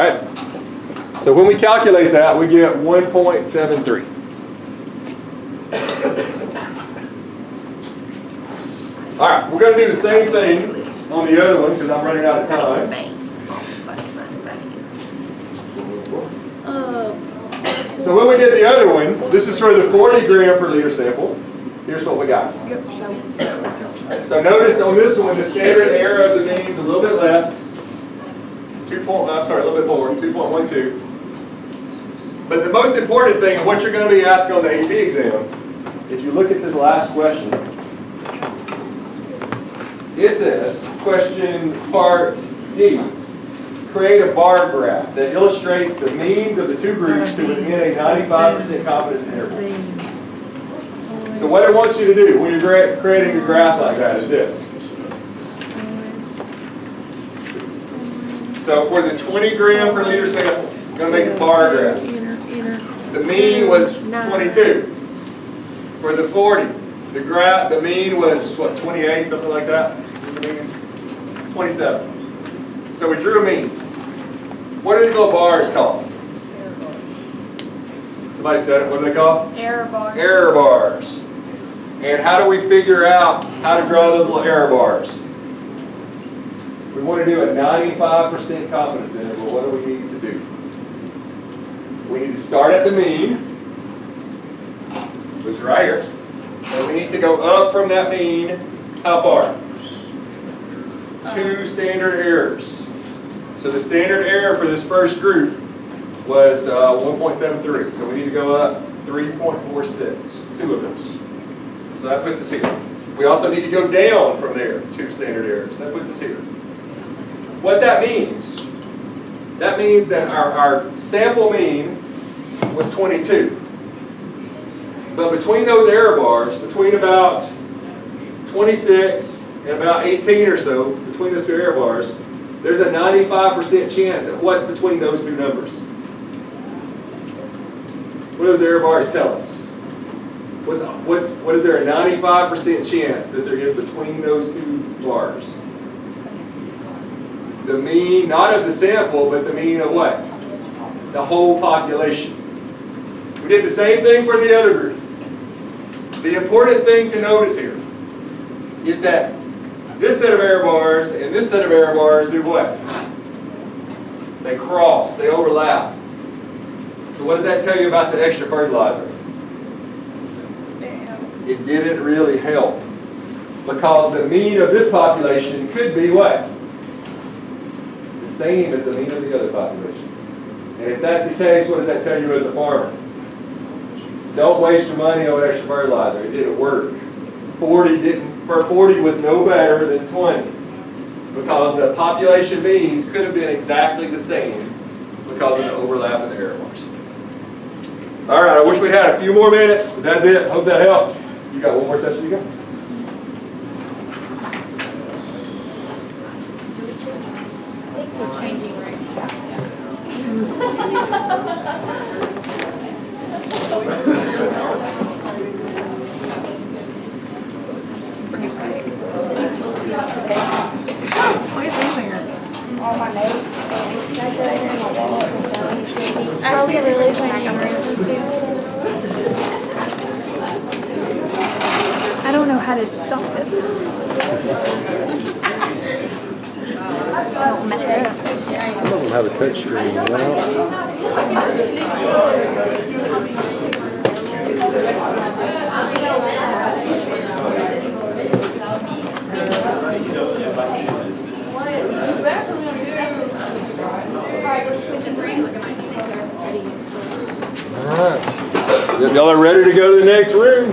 right? So when we calculate that, we get 1.73. All right, we're going to do the same thing on the other one because I'm running out of time. So when we did the other one, this is for the 40 gram per liter sample. Here's what we got. So notice on this one, the standard error of the mean is a little bit less. A little bit more, 2.12. But the most important thing, and what you're going to be asked on the AP exam, if you look at this last question, it says, question part D, create a bar graph that illustrates the means of the two groups to within a 95% confidence interval. So what I want you to do when you're creating a graph like that is this. So for the 20 gram per liter sample, I'm going to make a bar graph. The mean was 22. For the 40, the mean was what, 28, something like that? 27. So we drew a mean. What are these little bars called? Somebody said it. What are they called? Error bars. Error bars. And how do we figure out how to draw those little error bars? We want to do a 95% confidence interval. What do we need to do? We need to start at the mean, which is right here. And we need to go up from that mean, how far? 2 standard errors. So the standard error for this first group was 1.73. So we need to go up 3.46, 2 of those. So that puts us here. We also need to go down from there, 2 standard errors. That puts us here. What that means that our sample mean was 22. But between those error bars, between about 26 and about 18 or so, between those 2 error bars, there's a 95% chance that what's between those 2 numbers? What do those error bars tell us? What is there a 95% chance that there is between those 2 bars? The mean, not of the sample, but the mean of what? The whole population. We did the same thing for the other group. The important thing to notice here is that this set of error bars and this set of error bars do what? They cross, they overlap. So what does that tell you about the extra fertilizer? It didn't really help. Because the mean of this population could be what? The same as the mean of the other population. And if that's the case, what does that tell you as a farmer? Don't waste your money on extra fertilizer. It didn't work. 40 was no better than 20. Because the population means could have been exactly the same because of the overlap in the error bars. All right, I wish we'd had a few more minutes, but that's it. Hope that helped. You got one more session to go. We're changing right All my notes. Actually, really changing right. I don't know how to stop this. Don't mess it up. Some of them have a touch screen, you know? All right. Y'all are ready to go to the next room?